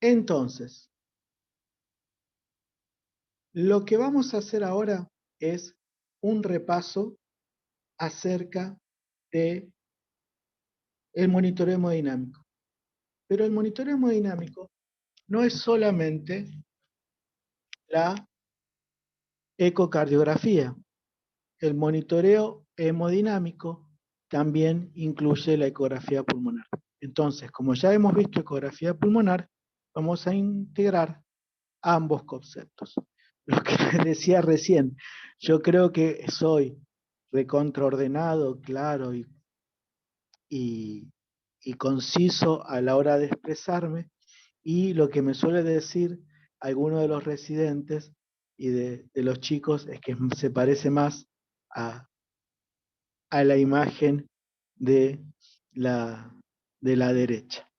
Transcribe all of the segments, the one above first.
Entonces, lo que vamos a hacer ahora es un repaso acerca de el monitoreo hemodinámico. Pero el monitoreo hemodinámico no es solamente la ecocardiografía. El monitoreo hemodinámico también incluye la ecografía pulmonar. Entonces, como ya hemos visto ecografía pulmonar, vamos a integrar ambos conceptos. Lo que les decía recién, yo creo que soy recontraordenado, claro y conciso a la hora de expresarme, y lo que me suele decir algunos de los residentes y de los chicos es que se parece más a la imagen de de la derecha.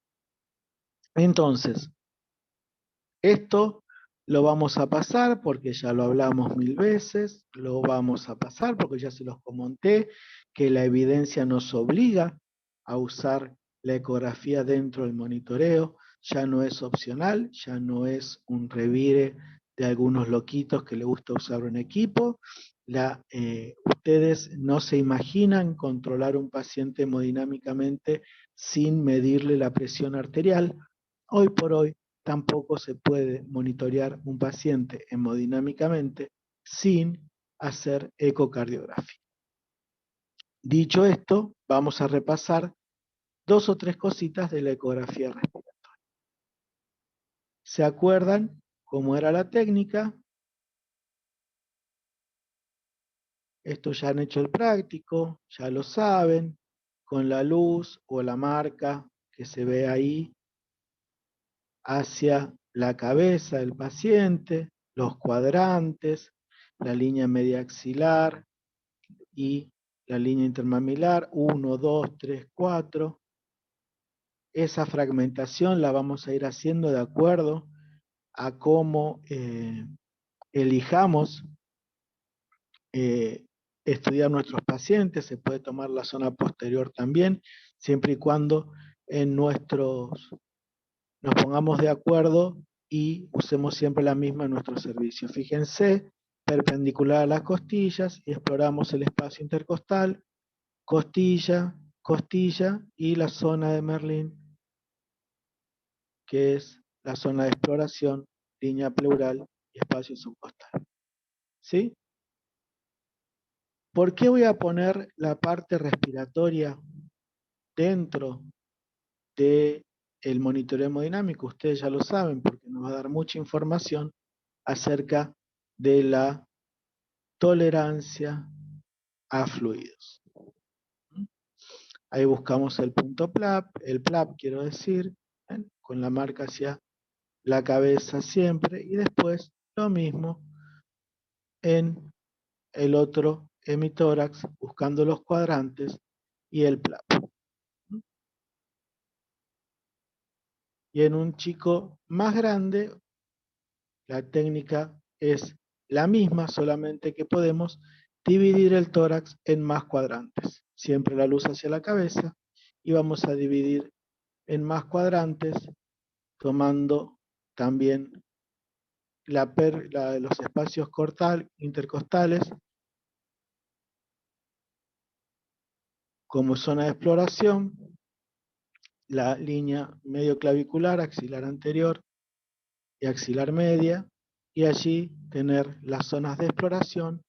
Entonces, esto lo vamos a pasar porque ya lo hablamos 1000 veces, lo vamos a pasar porque ya se los comenté, que la evidencia nos obliga a usar la ecografía dentro del monitoreo, ya no es opcional, ya no es un revire de algunos loquitos que le gusta usar un equipo. Ustedes no se imaginan controlar un paciente hemodinámicamente sin medirle la presión arterial. Hoy por hoy tampoco se puede monitorear un paciente hemodinámicamente sin hacer ecocardiografía. Dicho esto, vamos a repasar 2 o 3 cositas de la ecografía respiratoria. ¿Se acuerdan cómo era la técnica? Esto ya han hecho el práctico, ya lo saben, con la luz o la marca que se ve ahí hacia la cabeza del paciente, los cuadrantes, la línea media axilar y la línea intermamilar, 1, 2, 3, 4. Esa fragmentación la vamos a ir haciendo de acuerdo a cómo elijamos estudiar nuestros pacientes. Se puede tomar la zona posterior también, siempre y cuando nos pongamos de acuerdo y usemos siempre la misma en nuestro servicio. Fíjense, perpendicular a las costillas, y exploramos el espacio intercostal, costilla, costilla y la zona de Merlin, que es la zona de exploración, línea pleural y espacio subcostal. ¿Sí? ¿Por qué voy a poner la parte respiratoria dentro del monitoreo hemodinámico? Ustedes ya lo saben porque nos va a dar mucha información acerca de la tolerancia a fluidos. Ahí buscamos el punto PLAP, el PLAP quiero decir, ¿ven? Con la marca hacia la cabeza siempre, y después lo mismo en el otro hemitórax, buscando los cuadrantes y el PLAP. Y en un chico más grande, la técnica es la misma, solamente que podemos dividir el tórax en más cuadrantes. Siempre la luz hacia la cabeza, y vamos a dividir en más cuadrantes, tomando también los espacios intercostales como zona de exploración, la línea medio clavicular, axilar anterior y axilar media, y allí tener las zonas de exploración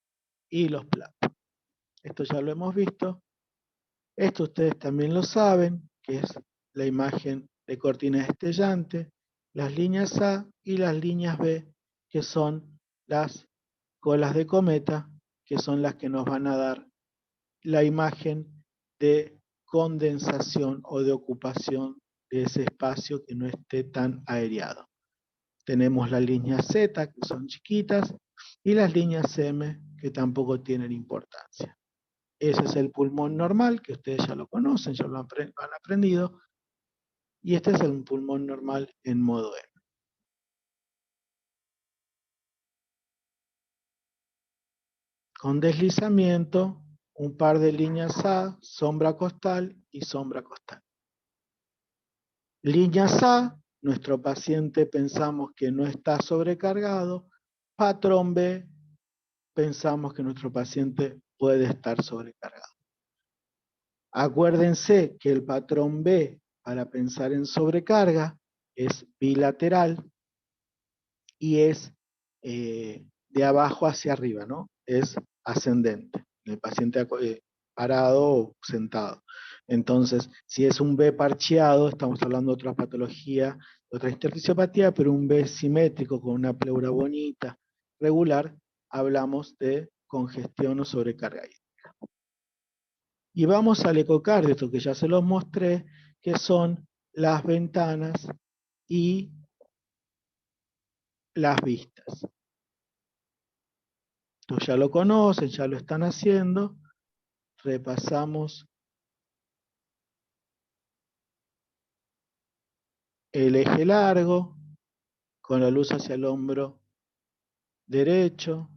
y los platos. Esto ya lo hemos visto. Esto ustedes también lo saben, que es la imagen de cortina destellante, las líneas A y las líneas B, que son las colas de cometa, que son las que nos van a dar la imagen de condensación o de ocupación de ese espacio que no esté tan aereado. Tenemos las líneas Z, que son chiquitas, y las líneas M, que tampoco tienen importancia. Ese es el pulmón normal, que ustedes ya lo conocen, ya lo han aprendido, y este es el pulmón normal en modo M. Con deslizamiento, un par de líneas A, sombra costal y sombra costal. Líneas A nuestro paciente pensamos que no está sobrecargado. Patrón B, pensamos que nuestro paciente puede estar sobrecargado. Acuérdense que el patrón B para pensar en sobrecarga es bilateral y es de abajo hacia arriba, ¿no? Es ascendente, el paciente parado o sentado. Entonces, si es un B parcheado, estamos hablando de otra patología, de otra interfisiopatía, pero un B simétrico con una pleura bonita, regular, hablamos de congestión o sobrecarga hídrica. Y vamos al ecocardio, esto que ya se los mostré, que son las ventanas y las vistas. Esto ya lo conocen, ya lo están haciendo. Repasamos el eje largo, con la luz hacia el hombro derecho,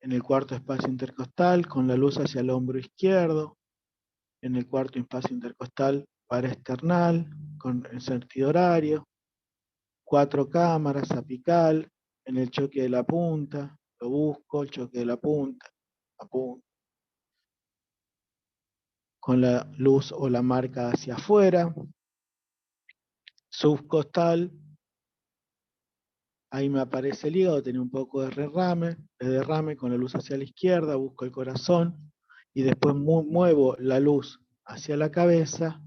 en el cuarto espacio intercostal, con la luz hacia el hombro izquierdo, en el cuarto espacio intercostal paraesternal, con el sentido horario, 4 cámaras apical, en el choque de la punta, lo busco, el choque de la punta, con la luz o la marca hacia afuera, subcostal, ahí me aparece el hígado, tiene un poco de derrame con la luz hacia la izquierda, busco el corazón, y después muevo la luz hacia la cabeza,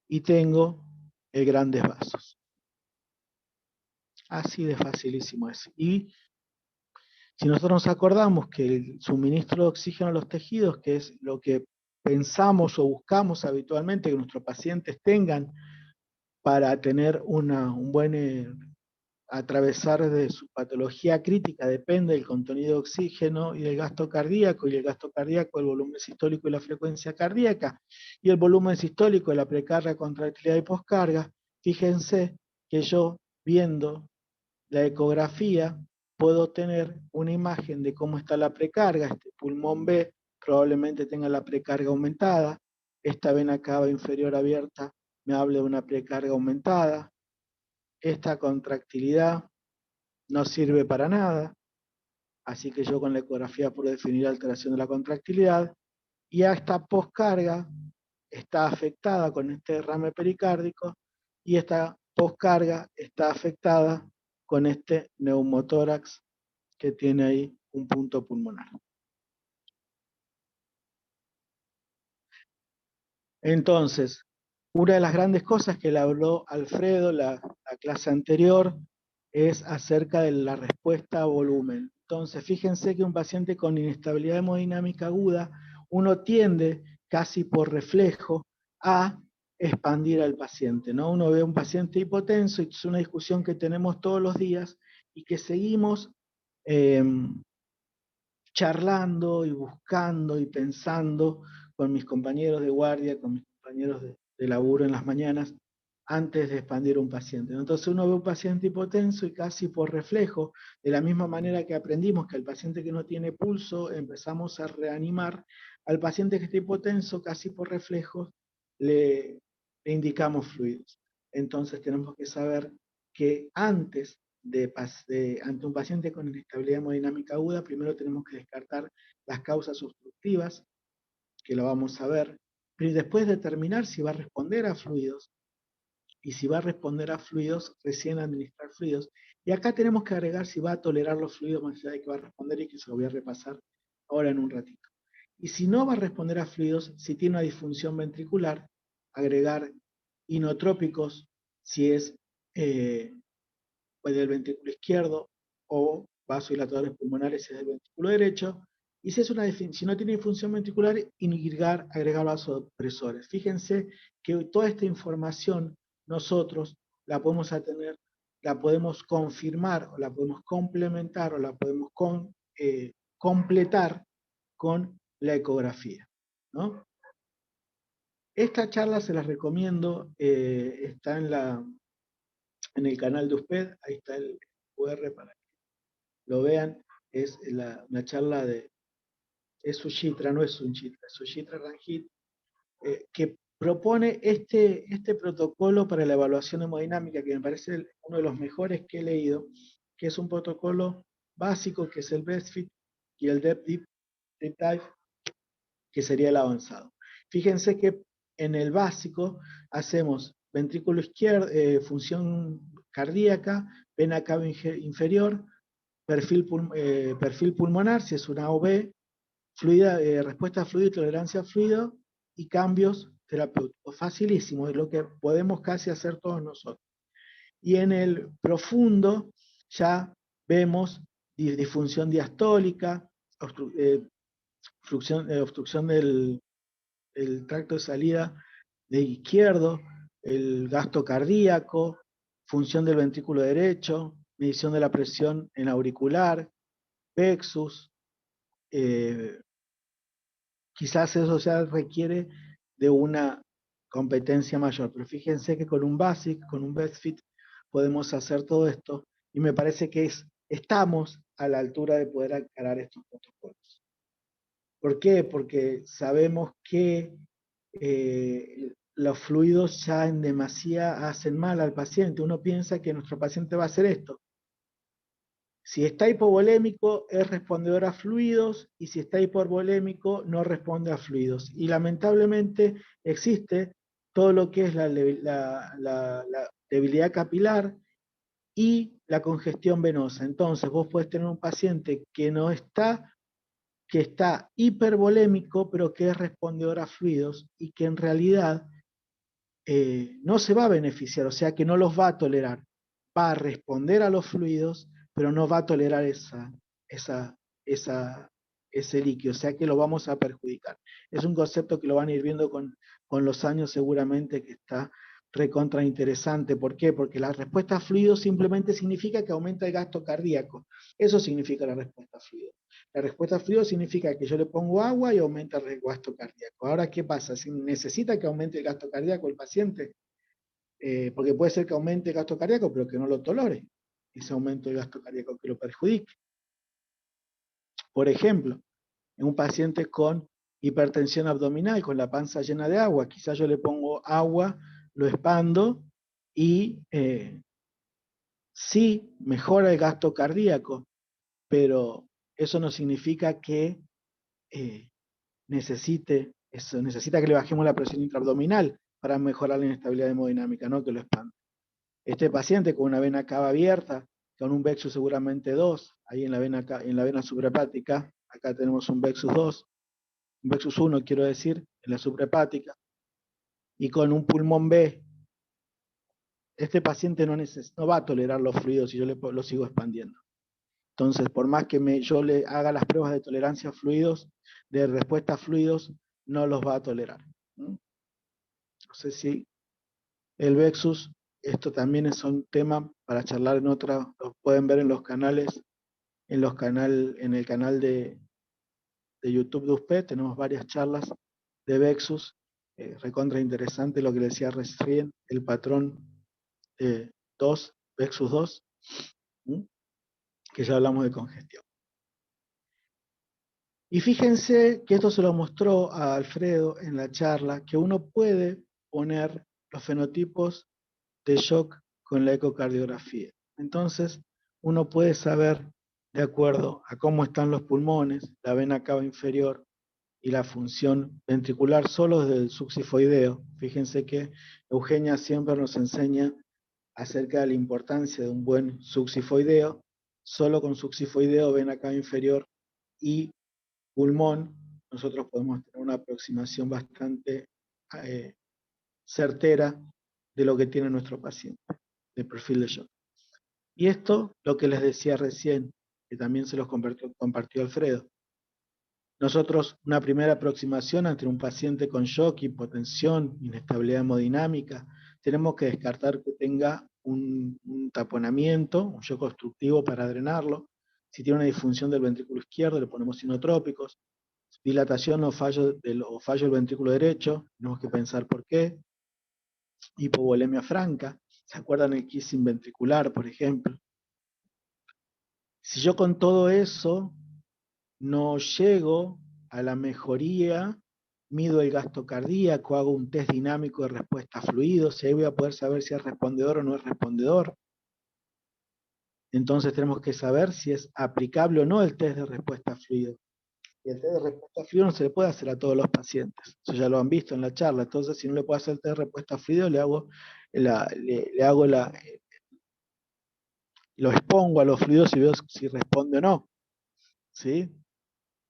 y tengo el grandes vasos. Así de facilísimo es. Y si nosotros nos acordamos que el suministro de oxígeno a los tejidos, que es lo que pensamos o buscamos habitualmente que nuestros pacientes tengan para tener un buen atravesar de su patología crítica, depende del contenido de oxígeno y del gasto cardíaco, y el gasto cardíaco, el volumen sistólico y la frecuencia cardíaca, y el volumen sistólico de la precarga, contractilidad y poscarga. Fíjense que yo, viendo la ecografía, puedo tener una imagen de cómo está la precarga. Este pulmón B probablemente tenga la precarga aumentada, esta vena cava inferior abierta me habla de una precarga aumentada, esta contractilidad no sirve para nada, así que yo con la ecografía puedo definir alteración de la contractilidad, y a esta poscarga está afectada con este derrame pericárdico, y esta poscarga está afectada con este neumotórax que tiene ahí un punto pulmonar. Entonces, una de las grandes cosas que le habló Alfredo la clase anterior es acerca de la respuesta a volumen. Entonces, fíjense que un paciente con inestabilidad hemodinámica aguda, uno tiende casi por reflejo a expandir al paciente, ¿no? Uno ve a un paciente hipotenso, y es una discusión que tenemos todos los días y que seguimos charlando y buscando y pensando con mis compañeros de guardia, con mis compañeros de laburo en las mañanas, antes de expandir un paciente. Entonces uno ve un paciente hipotenso y casi por reflejo, de la misma manera que aprendimos que al paciente que no tiene pulso empezamos a reanimar, al paciente que está hipotenso casi por reflejo le indicamos fluidos. Entonces tenemos que saber que antes ante un paciente con inestabilidad hemodinámica aguda, primero tenemos que descartar las causas obstructivas, que lo vamos a ver, pero después determinar si va a responder a fluidos, y si va a responder a fluidos, recién administrar fluidos. Y acá tenemos que agregar si va a tolerar los fluidos más allá de que va a responder, y que se lo voy a repasar ahora en un ratito. Y si no va a responder a fluidos, si tiene una disfunción ventricular, agregar inotrópicos si es del ventrículo izquierdo, o vasodilatadores pulmonares si es del ventrículo derecho, y si no tiene disfunción ventricular, agregar vasopresores. Fíjense que toda esta información nosotros la podemos tener, la podemos confirmar, o la podemos complementar, o la podemos completar con la ecografía, ¿no? Esta charla se las recomiendo, está en el canal de USPED, ahí está el QR para que lo vean. Es una charla es Suchitra, no es Sunchitra, es Suchitra Ranjit, que propone este protocolo para la evaluación hemodinámica, que me parece uno de los mejores que he leído, que es un protocolo básico, que es el BESFIT, y el Deep Dive, que sería el avanzado. Fíjense que en el básico hacemos ventrículo izquierdo, función cardíaca, vena cava inferior, perfil pulmonar, si es una OB, respuesta a fluido y tolerancia a fluido, y cambios terapéuticos. Facilísimo, es lo que podemos casi hacer todos nosotros. Y en el profundo ya vemos disfunción diastólica, obstrucción del tracto de salida de izquierdo, el gasto cardíaco, función del ventrículo derecho, medición de la presión en auricular, Vexus. Quizás eso ya requiere de una competencia mayor, pero fíjense que con un BASIC, con un BESFIT, podemos hacer todo esto, y me parece que estamos a la altura de poder encarar estos protocolos. ¿Por qué? Porque sabemos que los fluidos ya en demasía hacen mal al paciente. Uno piensa que nuestro paciente va a hacer esto. Si está hipovolémico es respondedor a fluidos, y si está hipervolémico no responde a fluidos. Y lamentablemente existe todo lo que es la debilidad capilar y la congestión venosa. Entonces vos podés tener un paciente que está hipervolémico, pero que es respondedor a fluidos, y que en realidad no se va a beneficiar, o sea que no los va a tolerar. Va a responder a los fluidos, pero no va a tolerar ese líquido, o sea que lo vamos a perjudicar. Es un concepto que lo van a ir viendo con los años seguramente, que está recontra interesante. ¿Por qué? Porque la respuesta a fluidos simplemente significa que aumenta el gasto cardíaco. Eso significa la respuesta a fluidos. La respuesta a fluidos significa que yo le pongo agua y aumenta el gasto cardíaco. Ahora, ¿qué pasa? Si necesita que aumente el gasto cardíaco el paciente, porque puede ser que aumente el gasto cardíaco, pero que no lo tolere, ese aumento del gasto cardíaco, que lo perjudique. Por ejemplo, en un paciente con hipertensión abdominal, con la panza llena de agua, quizás yo le pongo agua, lo expando y sí mejora el gasto cardíaco, pero eso no significa que necesita que le bajemos la presión intraabdominal para mejorar la inestabilidad hemodinámica, no que lo expanda. Este paciente con una vena cava abierta, con un Vexus seguramente 2, ahí en la vena suprahepática, acá tenemos un Vexus 2, un Vexus 1 quiero decir, en la suprahepática, y con un pulmón B, este paciente no va a tolerar los fluidos si yo lo sigo expandiendo. Entonces, por más que yo le haga las pruebas de tolerancia a fluidos, de respuesta a fluidos, no los va a tolerar. No sé si el Vexus, esto también es un tema para charlar en otra, lo pueden ver en los canales, en el canal de YouTube de USPE, tenemos varias charlas de Vexus, recontra interesante lo que le decía recién, el patrón 2, Vexus 2, que ya hablamos de congestión. Y fíjense que esto se lo mostró a Alfredo en la charla, que uno puede poner los fenotipos de shock con la ecocardiografía. Entonces, uno puede saber, de acuerdo a cómo están los pulmones, la vena cava inferior y la función ventricular, solo desde el succifoideo. Fíjense que Eugenia siempre nos enseña acerca de la importancia de un buen succifoideo. Solo con succifoideo, vena cava inferior y pulmón, nosotros podemos tener una aproximación bastante certera de lo que tiene nuestro paciente, de perfil de shock. Y esto, lo que les decía recién, que también se los compartió Alfredo. Nosotros, una primera aproximación ante un paciente con shock, hipotensión, inestabilidad hemodinámica, tenemos que descartar que tenga un taponamiento, un shock obstructivo para drenarlo. Si tiene una disfunción del ventrículo izquierdo, le ponemos sinotrópicos. Dilatación o fallo del ventrículo derecho, tenemos que pensar por qué. Hipovolemia franca, ¿se acuerdan el kissing ventricular, por ejemplo? Si yo con todo eso no llego a la mejoría mido el gasto cardíaco, hago un test dinámico de respuesta a fluidos, y ahí voy a poder saber si es respondedor o no es respondedor. Entonces tenemos que saber si es aplicable o no el test de respuesta a fluidos. Y el test de respuesta a fluido no se le puede hacer a todos los pacientes. Eso ya lo han visto en la charla. Entonces, si no le puedo hacer el test de respuesta a fluido, lo expongo a los fluidos y veo si responde o no. ¿Sí?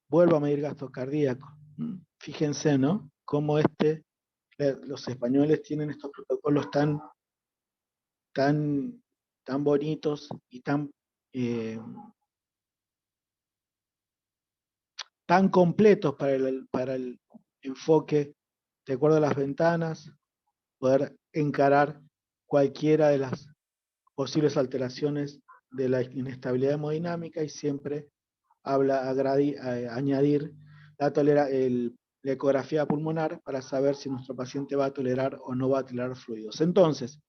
Vuelvo a medir gasto cardíaco. Fíjense, ¿no? Cómo los españoles tienen estos protocolos tan bonitos y tan completos para el enfoque de acuerdo a las ventanas, poder encarar cualquiera de las posibles alteraciones de la inestabilidad hemodinámica y siempre añadir la ecografía pulmonar para saber si nuestro paciente va a tolerar o no va a tolerar fluidos. Entonces,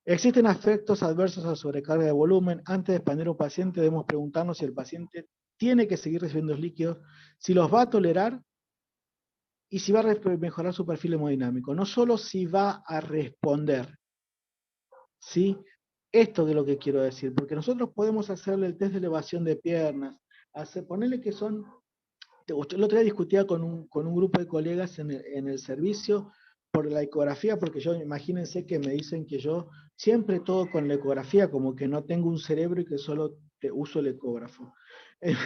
existen efectos adversos a sobrecarga de volumen. Antes de expandir a un paciente debemos preguntarnos si el paciente tiene que seguir recibiendo los líquidos, si los va a tolerar y si va a mejorar su perfil hemodinámico. No solo si va a responder, ¿sí? Esto es lo que quiero decir, porque nosotros podemos hacerle el test de elevación de piernas, ponerle que son. El otro día discutía con un grupo de colegas en el servicio por la ecografía, porque imagínense que me dicen que yo siempre todo con la ecografía, como que no tengo un cerebro y que solo uso el ecógrafo.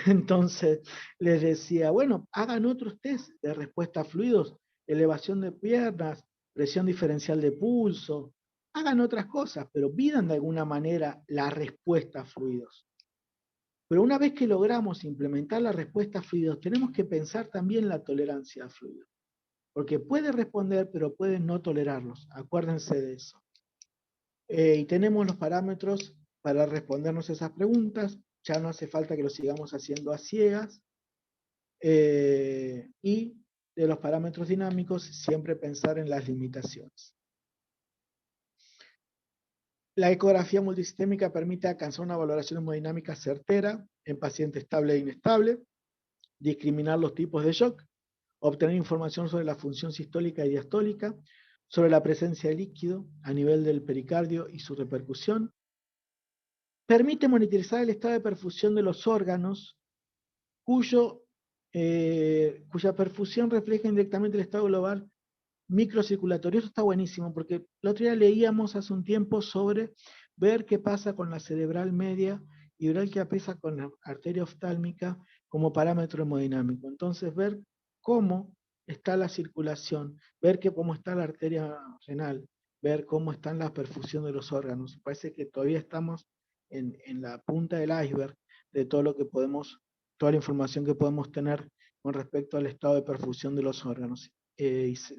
Entonces les decía, bueno, hagan otros test de respuesta a fluidos, elevación de piernas, presión diferencial de pulso, hagan otras cosas, pero pidan de alguna manera la respuesta a fluidos. Pero una vez que logramos implementar la respuesta a fluidos, tenemos que pensar también la tolerancia a fluidos. Porque puede responder, pero puede no tolerarlos. Acuérdense de eso. Y tenemos los parámetros para respondernos esas preguntas. Ya no hace falta que lo sigamos haciendo a ciegas. Y de los parámetros dinámicos, siempre pensar en las limitaciones. La ecografía multisistémica permite alcanzar una valoración hemodinámica certera en paciente estable e inestable, discriminar los tipos de shock, obtener información sobre la función sistólica y diastólica, sobre la presencia de líquido a nivel del pericardio y su repercusión. Permite monitorizar el estado de perfusión de los órganos cuya perfusión refleja indirectamente el estado global microcirculatorio. Eso está buenísimo, porque el otro día leíamos hace un tiempo sobre ver qué pasa con la cerebral media y ver qué pasa con la arteria oftálmica como parámetro hemodinámico. Entonces, ver cómo está la circulación, ver cómo está la arteria renal, ver cómo está la perfusión de los órganos. Parece que todavía estamos en la punta del iceberg de todo lo que toda la información que podemos tener con respecto al estado de perfusión de los órganos.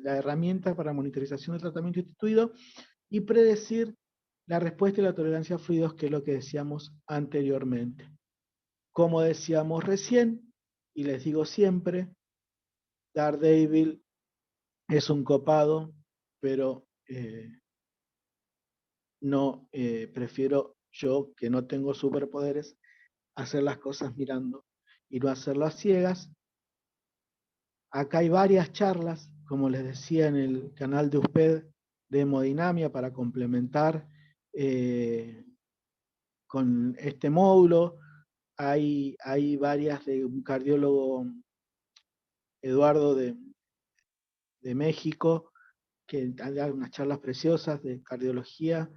La herramienta para monitorización del tratamiento instituido y predecir la respuesta y la tolerancia a fluidos, que es lo que decíamos anteriormente. Como decíamos recién, y les digo siempre, Daredevil es un copado, pero prefiero yo, que no tengo superpoderes, hacer las cosas mirando y no hacerlo a ciegas. Acá hay varias charlas, como les decía, en el canal de USPED de hemodinamia para complementar con este módulo. Hay varias de un cardiólogo, Eduardo de México, que da unas charlas preciosas de cardiología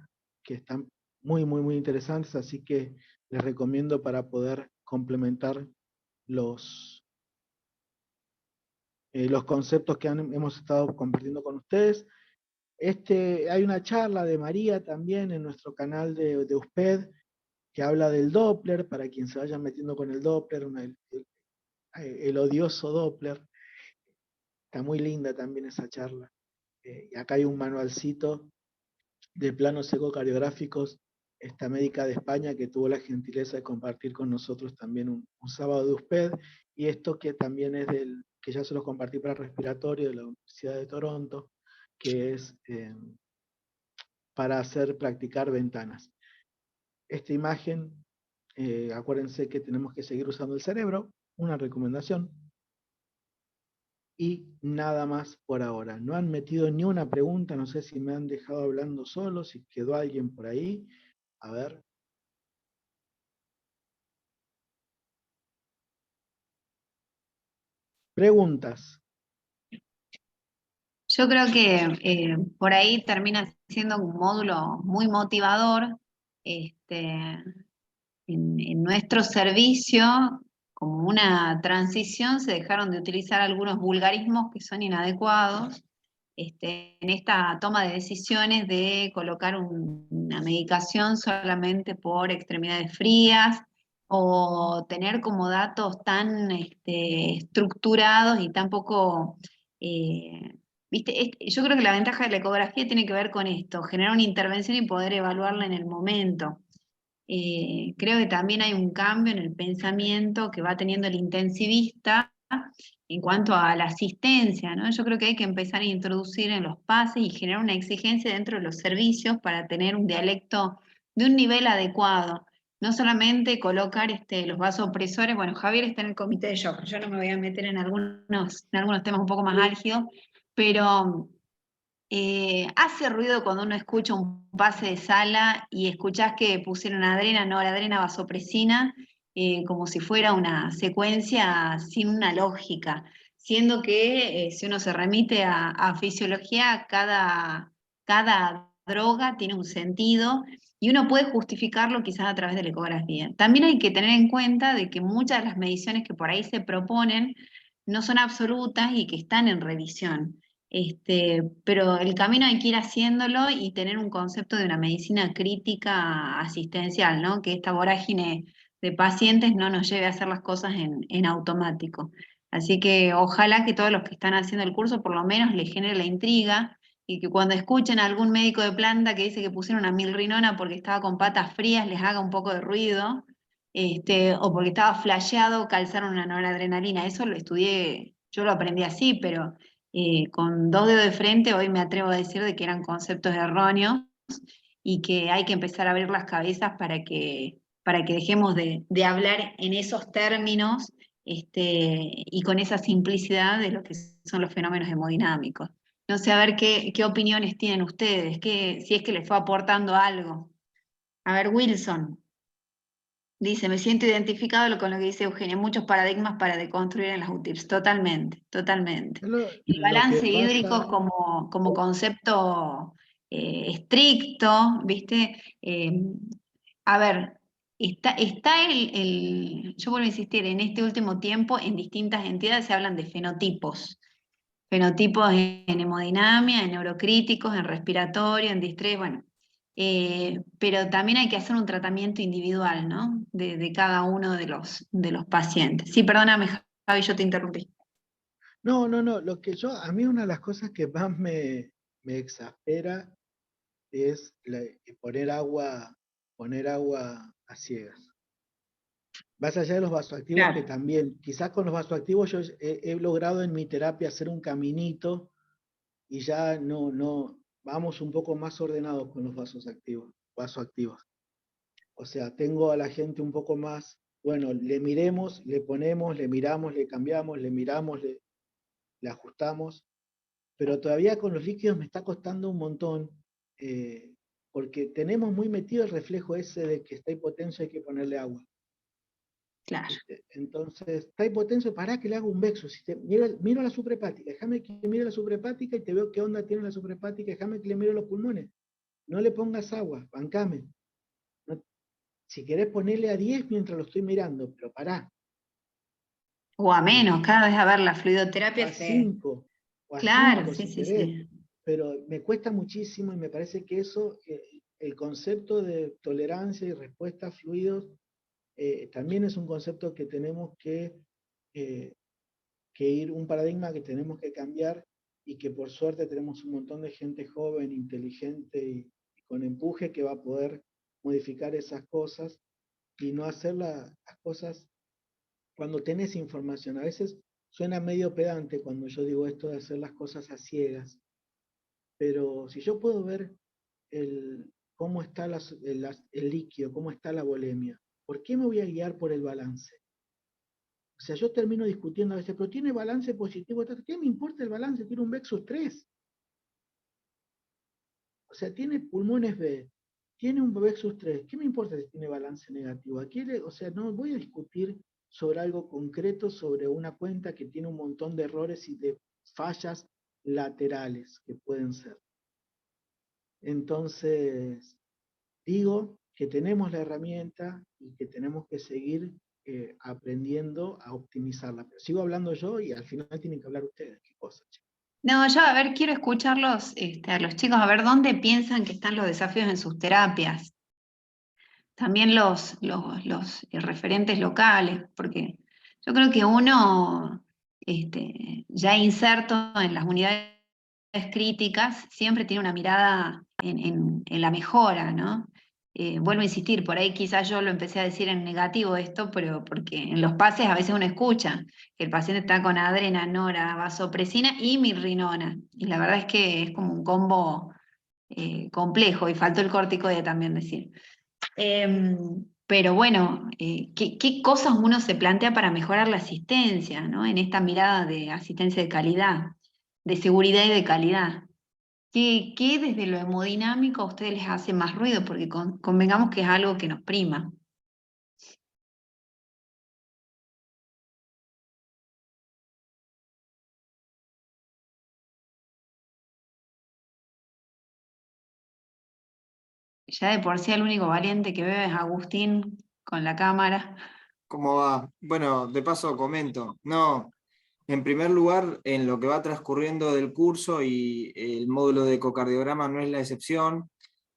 que están muy, muy, muy interesantes, así que les recomiendo para poder complementar los conceptos que hemos estado compartiendo con ustedes. Hay una charla de María también en nuestro canal de USPED que habla del Doppler, para quien se vayan metiendo con el Doppler, el odioso Doppler. Está muy linda también esa charla. Y acá hay un manualcito de planos ecocardiográficos, esta médica de España que tuvo la gentileza de compartir con nosotros también un sábado de USPED, y esto que también es que ya se lo compartí para respiratorio de la Universidad de Toronto, que es para practicar ventanas. Esta imagen, acuérdense que tenemos que seguir usando el cerebro, una recomendación. y nada más por ahora. No han metido ni una pregunta, no sé si me han dejado hablando solo, si quedó alguien por ahí. A ver. Preguntas. Yo creo que por ahí termina siendo un módulo muy motivador. En nuestro servicio, como una transición, se dejaron de utilizar algunos vulgarismos que son inadecuados en esta toma de decisiones de colocar una medicación solamente por extremidades frías o tener como datos tan estructurados y tan poco... ¿viste? Yo creo que la ventaja de la ecografía tiene que ver con esto, generar una intervención y poder evaluarla en el momento. Creo que también hay un cambio en el pensamiento que va teniendo el intensivista en cuanto a la asistencia, ¿no? Yo creo que hay que empezar a introducir en los pases y generar una exigencia dentro de los servicios para tener un dialecto de un nivel adecuado. No solamente colocar los vasopresores, bueno, Javier está en el comité de shock, yo no me voy a meter en algunos temas un poco más álgidos, pero hace ruido cuando uno escucha un pase de sala y escuchás que pusieron noradrena, vasopresina, como si fuera una secuencia sin una lógica, siendo que si uno se remite a fisiología, cada droga tiene un sentido y uno puede justificarlo quizás a través de la ecografía. También hay que tener en cuenta de que muchas de las mediciones que por ahí se proponen no son absolutas y que están en revisión. Pero el camino hay que ir haciéndolo y tener un concepto de una medicina crítica asistencial, ¿no? Que esta vorágine de pacientes no nos lleve a hacer las cosas en automático. Así que ojalá que todos los que están haciendo el curso por lo menos les genere la intriga y que cuando escuchen a algún médico de planta que dice que pusieron una milrinona porque estaba con patas frías les haga un poco de ruido, o porque estaba flasheado calzaron una noradrenalina. Eso lo estudié, yo lo aprendí así, pero con dos dedos de frente, hoy me atrevo a decir de que eran conceptos erróneos y que hay que empezar a abrir las cabezas para que dejemos de hablar en esos términos y con esa simplicidad de lo que son los fenómenos hemodinámicos. No sé, a ver qué opiniones tienen ustedes, si es que les fue aportando algo. A ver, Wilson. Dice, me siento identificado con lo que dice Eugenia, muchos paradigmas para deconstruir en las UTIPS, totalmente, totalmente. El Lo que balance hídrico pasa, como concepto estricto, ¿viste? A ver, está yo vuelvo a insistir, en este último tiempo en distintas entidades se hablan de fenotipos en hemodinamia, en neurocríticos, en respiratorio, en distrés, bueno. Pero también hay que hacer un tratamiento individual, ¿no? De cada uno de los pacientes. Sí, perdóname, Javi, yo te interrumpí. no, a mí una de las cosas que más me exaspera es poner agua a ciegas. Más allá de los vasoactivos, que Claro. también, quizás con los vasoactivos yo he logrado en mi terapia hacer un caminito y ya no, vamos un poco más ordenados con los vasoactivos. O sea, tengo a la gente un poco más, bueno, le miremos, le ponemos, le miramos, le cambiamos, le miramos, le ajustamos, pero todavía con los líquidos me está costando un montón, porque tenemos muy metido el reflejo ese de que está hipotenso y hay que ponerle agua. Claro. Entonces, está hipotenso, para que le haga un Vexus. Miro la suprahepática, déjame que mire la suprahepática y te veo qué onda tiene la suprahepática, déjame que le mire los pulmones. No le pongas agua, bancame. No, si querés ponerle a 10 mientras lo estoy mirando, pero pará. O a menos, Y, cada vez a ver la o fluidoterapia a 5, o a Claro, 5 sí, si sí, querés. sí. Pero me cuesta muchísimo y me parece que eso, el concepto de tolerancia y respuesta a fluidos, también es un concepto que tenemos eh, que ir, un paradigma que tenemos que cambiar y que por suerte tenemos un montón de gente joven, inteligente y con empuje que va a poder modificar esas cosas y no hacer las cosas cuando tenés información. A veces suena medio pedante cuando yo digo esto de hacer las cosas a ciegas, pero si yo puedo ver cómo está el líquido, cómo está la volemia, ¿por qué me voy a guiar por el balance? O sea, yo termino discutiendo a veces, pero tiene balance positivo, ¿qué me importa el balance? Tiene un Vexus 3. O sea, tiene pulmones B, tiene un Vexus 3. ¿Qué me importa si tiene balance negativo? O sea, no voy a discutir sobre algo concreto, sobre una cuenta que tiene un montón de errores y de fallas laterales que pueden ser. Entonces, digo que tenemos la herramienta y que tenemos que seguir aprendiendo a optimizarla. Pero sigo hablando yo y al final tienen que hablar ustedes. ¿Qué cosa, chicos? No, yo a ver, quiero escucharlos a los chicos, a ver dónde piensan que están los desafíos en sus terapias. También los referentes locales, porque yo creo que uno, ya inserto en las unidades críticas, siempre tiene una mirada en la mejora, ¿no? Vuelvo a insistir, por ahí quizás yo lo empecé a decir en negativo esto, pero porque en los pases a veces uno escucha que el paciente está con adrena, nora, vasopresina y mirrinona, y la verdad es que es como un combo complejo, y faltó el corticoide también decir. Pero bueno, ¿qué cosas uno se plantea para mejorar la asistencia, ¿no? En esta mirada de asistencia de calidad, de seguridad y de calidad? ¿Qué desde lo hemodinámico a ustedes les hace más ruido? Porque convengamos que es algo que nos prima. Ya de por sí el único valiente que veo es Agustín con la cámara. ¿Cómo va? Bueno, de paso comento. No, en primer lugar, en lo que va transcurriendo del curso y el módulo de ecocardiograma no es la excepción.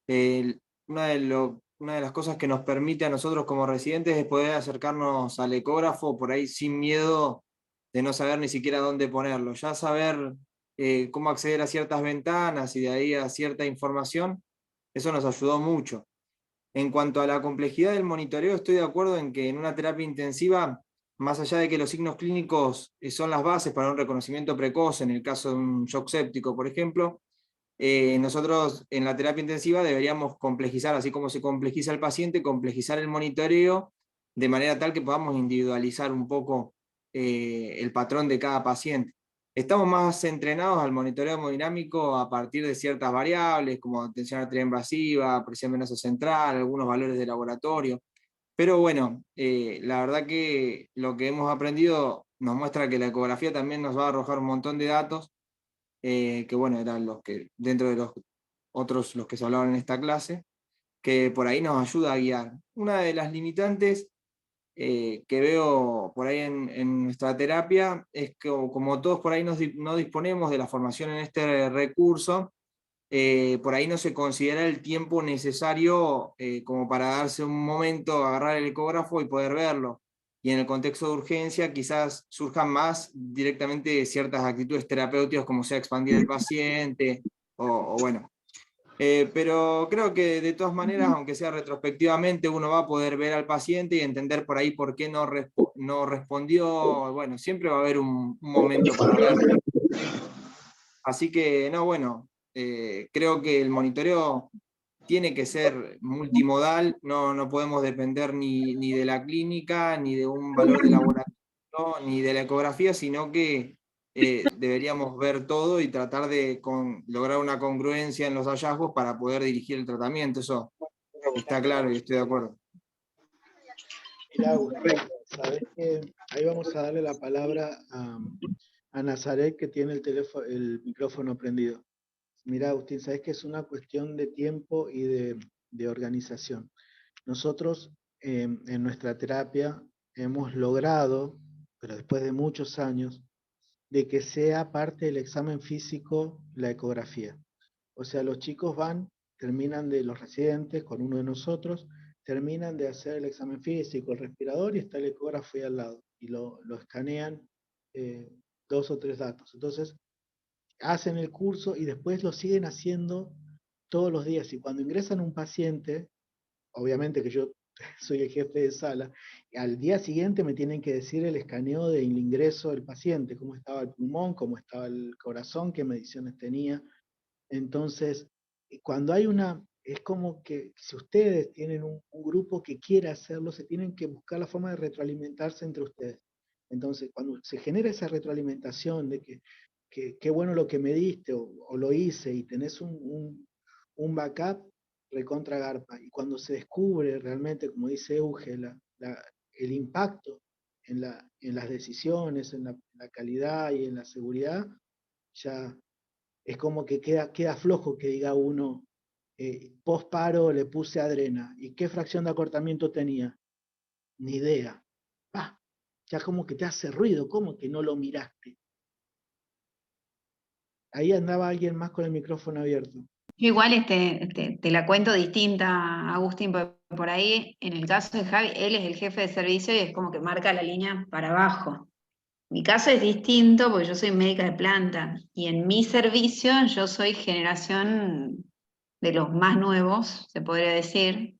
El- una de las cosas que nos permite a nosotros como residentes es poder acercarnos al ecógrafo por ahí sin miedo de no saber ni siquiera dónde ponerlo. Ya saber cómo acceder a ciertas ventanas y de ahí a cierta información, eso nos ayudó mucho. En cuanto a la complejidad del monitoreo, estoy de acuerdo en que en una terapia intensiva, más allá de que los signos clínicos son las bases para un reconocimiento precoz, en el caso de un shock séptico, por ejemplo, nosotros en la terapia intensiva deberíamos complejizar, así como se complejiza el paciente, complejizar el monitoreo de manera tal que podamos individualizar un poco el patrón de cada paciente. Estamos más entrenados al monitoreo hemodinámico a partir de ciertas variables, como tensión arterial invasiva, presión venosa central, algunos valores de laboratorio. Pero bueno, la verdad que lo que hemos aprendido nos muestra que la ecografía también nos va a arrojar un montón de datos, que bueno, eran los que, dentro de los otros, los que se hablaban en esta clase, que por ahí nos ayuda a guiar. Una de las limitantes que veo por ahí en nuestra terapia es que como todos por ahí no disponemos de la formación en este recurso, por ahí no se considera el tiempo necesario como para darse un momento, agarrar el ecógrafo y poder verlo. Y en el contexto de urgencia quizás surjan más directamente ciertas actitudes terapéuticas como sea expandir el paciente o bueno, pero creo que de todas maneras, aunque sea retrospectivamente, uno va a poder ver al paciente y entender por ahí por qué no respondió. Bueno, siempre va a haber un momento para verlo. Así que, no, bueno, creo que el monitoreo tiene que ser multimodal, no podemos depender ni de la clínica, ni de un valor de laboratorio, ni de la ecografía, sino que deberíamos ver todo y tratar de lograr una congruencia en los hallazgos para poder dirigir el tratamiento. Eso está claro y estoy de acuerdo. Mirá, Agustín, sabés que ahí vamos a darle la palabra a Nazaret, que tiene el micrófono prendido. Mirá, Agustín, sabés que es una cuestión de tiempo y de organización. Nosotros en nuestra terapia hemos logrado, pero después de muchos años, de que sea parte del examen físico la ecografía. O sea, los chicos terminan de los residentes con uno de nosotros, terminan de hacer el examen físico, el respirador, y está el ecógrafo ahí al lado, y lo escanean 2 o 3 datos. Entonces, hacen el curso y después lo siguen haciendo todos los días. Y cuando ingresan un paciente, obviamente que yo soy el jefe de sala, al día siguiente me tienen que decir el escaneo del ingreso del paciente, cómo estaba el pulmón, cómo estaba el corazón, qué mediciones tenía. Entonces, cuando hay es como que si ustedes tienen un grupo que quiere hacerlo, se tienen que buscar la forma de retroalimentarse entre ustedes. Entonces, cuando se genera esa retroalimentación de que qué bueno lo que me diste o lo hice y tenés un backup, recontra garpa. Y cuando se descubre realmente, como dice Euge, el impacto en las decisiones, en la calidad y en la seguridad, ya es como que queda flojo que diga uno, post paro le puse adrena. ¿Y qué fracción de acortamiento tenía? Ni idea. Ya como que te hace ruido, como que no lo miraste. Ahí andaba alguien más con el micrófono abierto. Yo igual te la cuento distinta, Agustín, por ahí, en el caso de Javi, él es el jefe de servicio y es como que marca la línea para abajo. Mi caso es distinto porque yo soy médica de planta y en mi servicio yo soy generación de los más nuevos, se podría decir.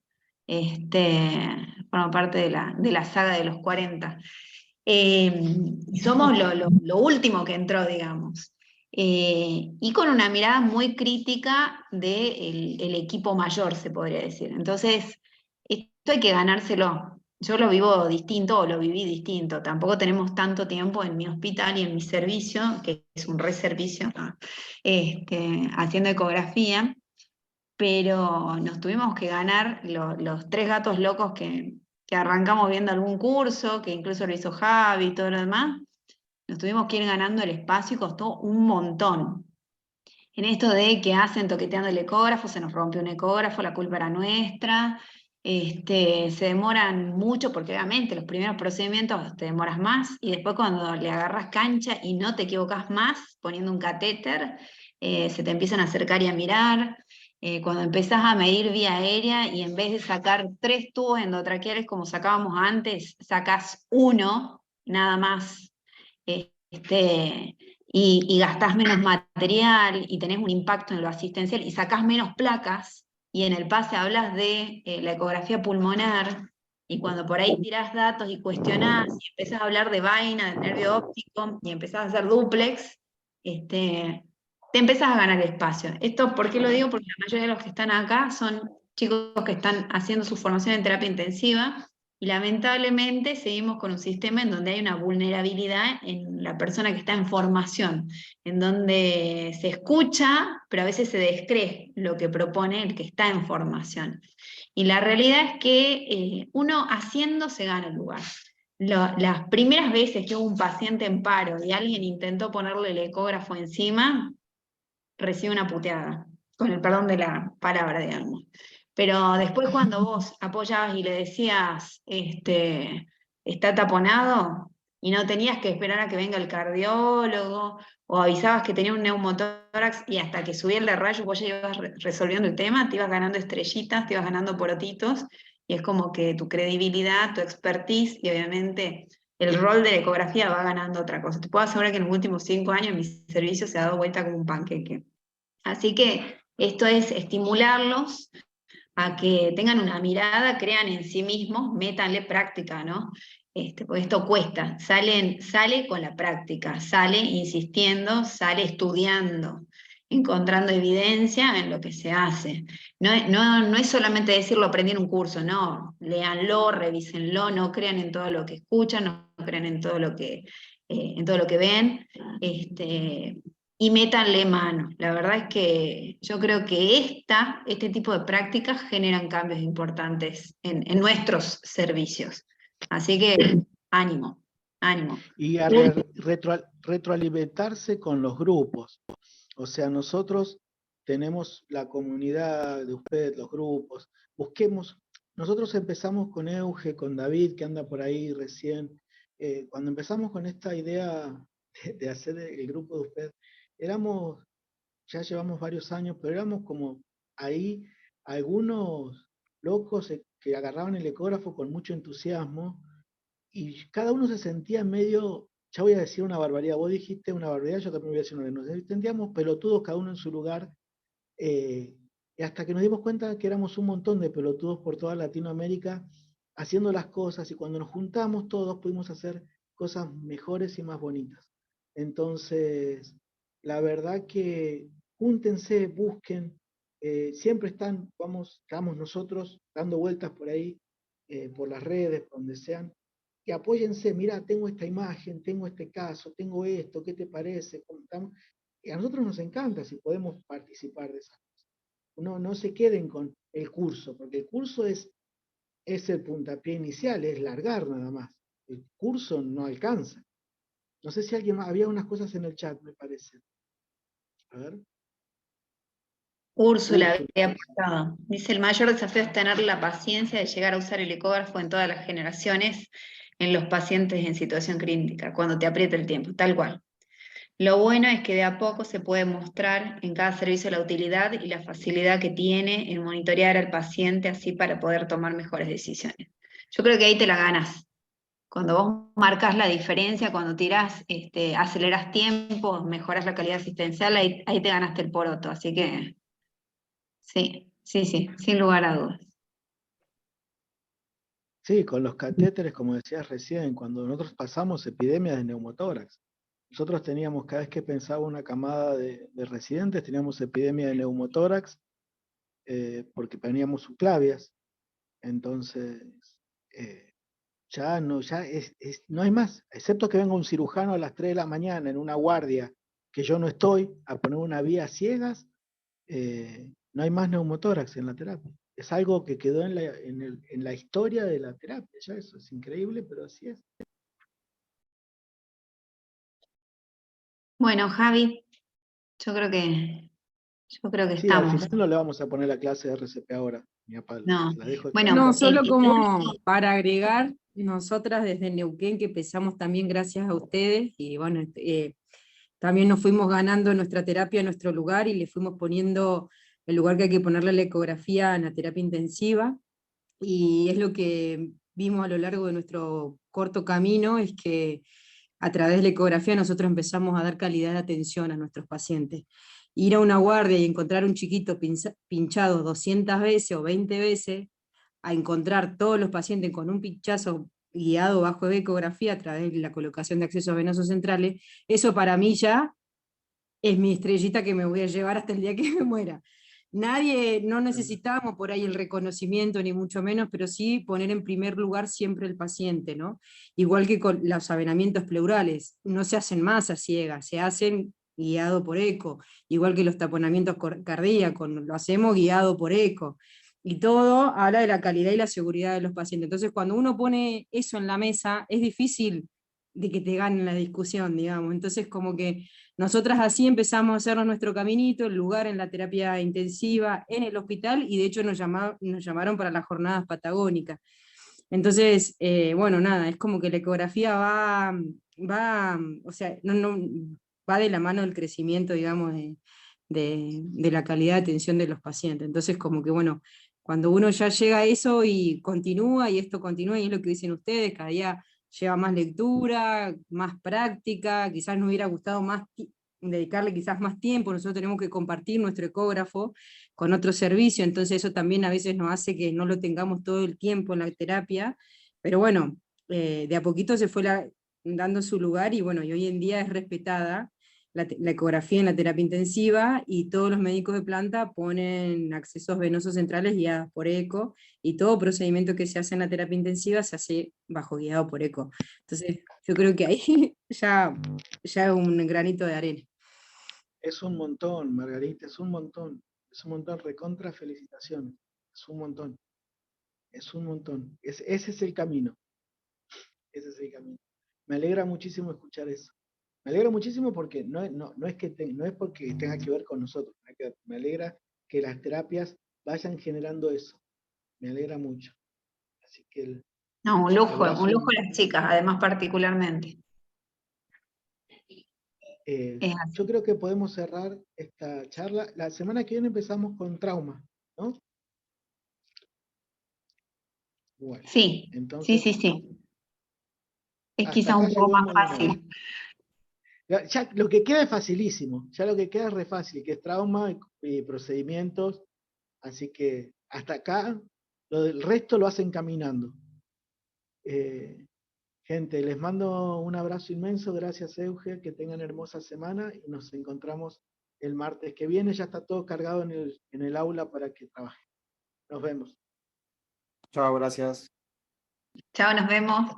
Formo parte de la saga de los 40. Y somos lo último que entró, digamos. Y con una mirada muy crítica del el equipo mayor, se podría decir. Entonces, esto hay que ganárselo. Yo lo vivo distinto o lo viví distinto. Tampoco tenemos tanto tiempo en mi hospital y en mi servicio, que es un reservicio, haciendo ecografía, pero nos tuvimos que ganar los tres gatos locos que arrancamos viendo algún curso, que incluso lo hizo Javi y todo lo demás. Nos tuvimos que ir ganando el espacio y costó un montón. En esto de que hacen toqueteando el ecógrafo, se nos rompió un ecógrafo, la culpa era nuestra. Se demoran mucho porque obviamente los primeros procedimientos te demoras más y después cuando le agarras cancha y no te equivocas más poniendo un catéter, se te empiezan a acercar y a mirar. Cuando empezás a medir vía aérea y en vez de sacar 3 tubos endotraqueales como sacábamos antes, sacás 1, nada más. Y gastás menos material y tenés un impacto en lo asistencial y sacás menos placas y en el pase hablas de la ecografía pulmonar y cuando por ahí tirás datos y cuestionás y empezás a hablar de vaina, del nervio óptico y empezás a hacer duplex, te empezás a ganar espacio. Esto, ¿por qué lo digo? Porque la mayoría de los que están acá son chicos que están haciendo su formación en terapia intensiva y lamentablemente seguimos con un sistema en donde hay una vulnerabilidad en la persona que está en formación, en donde se escucha, pero a veces se descree lo que propone el que está en formación. Y la realidad es que uno haciendo se gana el lugar. Las primeras veces que hubo un paciente en paro y alguien intentó ponerle el ecógrafo encima, recibe una puteada, con el perdón de la palabra, digamos. Pero después cuando vos apoyabas y le decías, está taponado, y no tenías que esperar a que venga el cardiólogo, o avisabas que tenía un neumotórax, y hasta que subía el de rayos vos ya ibas resolviendo el tema, te ibas ganando estrellitas, te ibas ganando porotitos, y es como que tu credibilidad, tu expertise, y obviamente el rol de la ecografía va ganando otra cosa. Te puedo asegurar que en los últimos 5 años mi servicio se ha dado vuelta como un panqueque. Así que esto es estimularlos a que tengan una mirada, crean en sí mismos, métanle práctica, ¿no? Porque esto cuesta, sale con la práctica, sale insistiendo, sale estudiando, encontrando evidencia en lo que se hace. No es solamente decirlo, aprendí en un curso, no, léanlo, revísenlo, no crean en todo lo que escuchan, no crean en todo lo que ven. Y métanle mano. La verdad es que yo creo que este tipo de prácticas generan cambios importantes en nuestros servicios. Así que ánimo, ánimo. Y a retroalimentarse con los grupos. O sea, nosotros tenemos la comunidad de ustedes, los grupos. Busquemos. Nosotros empezamos con Euge, con David, que anda por ahí recién. Cuando empezamos con esta idea de hacer el grupo de ustedes, ya llevamos varios años, pero éramos como ahí algunos locos que agarraban el ecógrafo con mucho entusiasmo y cada uno se sentía medio, ya voy a decir una barbaridad, vos dijiste una barbaridad, yo también voy a decir una, nos sentíamos pelotudos cada uno en su lugar, y hasta que nos dimos cuenta que éramos un montón de pelotudos por toda Latinoamérica haciendo las cosas y cuando nos juntamos todos pudimos hacer cosas mejores y más bonitas. Entonces, la verdad que júntense, busquen, siempre estamos nosotros dando vueltas por ahí, por las redes, por donde sean, y apóyense, mirá, tengo esta imagen, tengo este caso, tengo esto, ¿qué te parece? Y a nosotros nos encanta si podemos participar de esas cosas. No se queden con el curso, porque el curso es el puntapié inicial, es largar nada más. El curso no alcanza. No sé si alguien más, había unas cosas en el chat, me parece. A ver. Úrsula había apuntado. Dice, el mayor desafío es tener la paciencia de llegar a usar el ecógrafo en todas las generaciones, en los pacientes en situación crítica, cuando te aprieta el tiempo, tal cual. Lo bueno es que de a poco se puede mostrar en cada servicio la utilidad y la facilidad que tiene en monitorear al paciente así para poder tomar mejores decisiones. Yo creo que ahí te la ganas. Cuando vos marcas la diferencia, cuando tirás, aceleras tiempos, mejoras la calidad asistencial, ahí te ganaste el poroto. Así que sí, sin lugar a dudas. Sí, con los catéteres, como decías recién, cuando nosotros pasamos epidemias de neumotórax, nosotros teníamos, cada vez que pensaba una camada de residentes, teníamos epidemia de neumotórax, porque teníamos subclavias. Entonces, no hay más, excepto que venga un cirujano a las 3 de la mañana en una guardia que yo no estoy, a poner una vía a ciegas, no hay más neumotórax en la terapia. Es algo que quedó en la historia de la terapia, ya eso es increíble, pero así es. Bueno, Javi, yo creo que Sí, al estamos. final no le vamos a poner la clase de RCP ahora, ni a palo. No. La dejo Bueno, No, expuesta. solo como para agregar, nosotras desde Neuquén, que empezamos también gracias a ustedes, y bueno, también nos fuimos ganando nuestra terapia, nuestro lugar, y le fuimos poniendo el lugar que hay que ponerle a la ecografía en la terapia intensiva, y es lo que vimos a lo largo de nuestro corto camino, es que a través de la ecografía nosotros empezamos a dar calidad de atención a nuestros pacientes. Ir a una guardia y encontrar un chiquito pinchado 200 veces o 20 veces, a encontrar todos los pacientes con un pinchazo guiado bajo ecografía a través de la colocación de accesos venosos centrales, eso para mí ya es mi estrellita que me voy a llevar hasta el día que me muera. Nadie, no necesitábamos por ahí el reconocimiento, ni mucho menos, pero sí poner en primer lugar siempre el paciente, ¿no? Igual que con los avenamientos pleurales, no se hacen más a ciegas, se hacen guiado por eco, igual que los taponamientos cardíacos, lo hacemos guiado por eco. Y todo habla de la calidad y la seguridad de los pacientes. Entonces, cuando uno pone eso en la mesa, es difícil de que te ganen la discusión, digamos. Entonces, como que nosotras así empezamos a hacernos nuestro caminito, el lugar en la terapia intensiva, en el hospital, y de hecho nos llamaron para las jornadas patagónicas. Entonces, bueno, nada, es como que la ecografía o sea, va de la mano del crecimiento, digamos, de la calidad de atención de los pacientes. Entonces, como que, bueno, cuando uno ya llega a eso y continúa, y esto continúa, y es lo que dicen ustedes, cada día lleva más lectura, más práctica, quizás nos hubiera gustado más dedicarle quizás más tiempo, nosotros tenemos que compartir nuestro ecógrafo con otro servicio, entonces eso también a veces nos hace que no lo tengamos todo el tiempo en la terapia, pero bueno, de a poquito se fue dando su lugar, y bueno, y hoy en día es respetada la ecografía en la terapia intensiva, y todos los médicos de planta ponen accesos venosos centrales guiados por eco, y todo procedimiento que se hace en la terapia intensiva se hace bajo guiado por eco. Entonces, yo creo que ahí ya es un granito de arena. Es un montón, Margarita, es un montón. Es un montón, recontra felicitaciones. Es un montón. Es un montón. Ese es el camino. Ese es el camino. Me alegra muchísimo escuchar eso. Me alegra muchísimo porque no es porque tenga que ver con nosotros. Me alegra que las terapias vayan generando eso. Me alegra mucho. Así que No, un lujo abrazo. las chicas, además particularmente. Yo creo que podemos cerrar esta charla. La semana que viene empezamos con trauma, ¿no? Bueno, Sí, entonces, sí. Es hasta quizás acá un poco más llegamos de nuevo. fácil. Ya lo que queda es facilísimo, ya lo que queda es re fácil, que es trauma y procedimientos, así que hasta acá, lo del resto lo hacen caminando. Gente, les mando un abrazo inmenso, gracias Euge, que tengan hermosa semana y nos encontramos el martes que viene, ya está todo cargado en el aula para que trabajen. Nos vemos. Chao, gracias. Chao, nos vemos.